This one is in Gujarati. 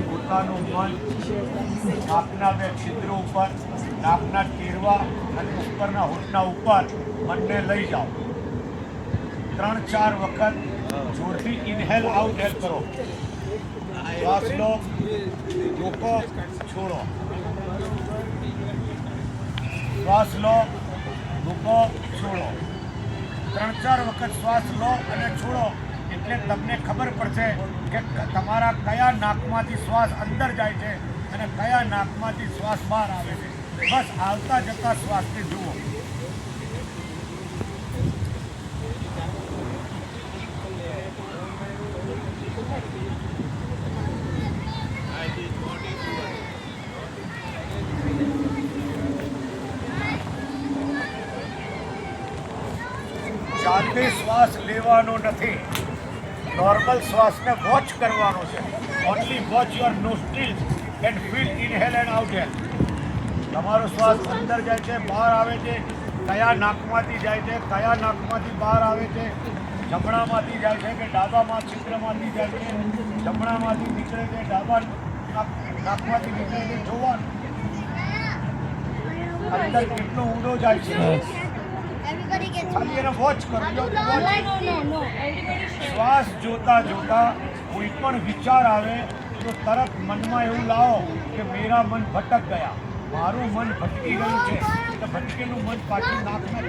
પોતાનું મન નાકના બે છિદ્રો ઉપર, નાકના ટેરવા અને ઉપરના હોઠના ઉપર મનને લઈ જાઓ. 3-4 વખત જોરથી ઇનહેલ આઉટહેલ કરો. શ્વાસ લો, રોકો, છોડો. શ્વાસ લો, રોકો, છોડો. 3-4 વખત શ્વાસ લો અને છોડો એટલે તમને ખબર પડશે કે તમારા કયા નાકમાંથી શ્વાસ અંદર જાય છે અને કયા નાકમાંથી શ્વાસ બહાર આવે છે. બસ આવતા જતા શ્વાસને જુઓ. જાતે શ્વાસ લેવાનો નથી, નોર્મલ શ્વાસને વોચ કરવાનો છે. Only watch your nostrils and feel inhale and outhale. તમારો શ્વાસ અંદર જાય છે, બહાર આવે છે, કયા નાકમાંથી જાય છે, કયા નાકમાંથી બહાર આવે છે, જમણામાંથી જાય છે કે ડાબામાં છિદ્રમાંથી જાય છે, જમણામાંથી નીકળે છે, ડાબા નાકમાંથી નીકળે છે, જોવાનું. અંદર કેટલો ઊંડો જાય છે ખાલી એને વોચ કરો. શ્વાસ જોતા જોતા કોઈ પણ વિચાર આવે તો તરત મનમાં એવું લાવો કે મેરા મન ભટક ગયા, મારું મન ભટકી ગયું છે. તો ભટકેલું મન પાછું નાકમાં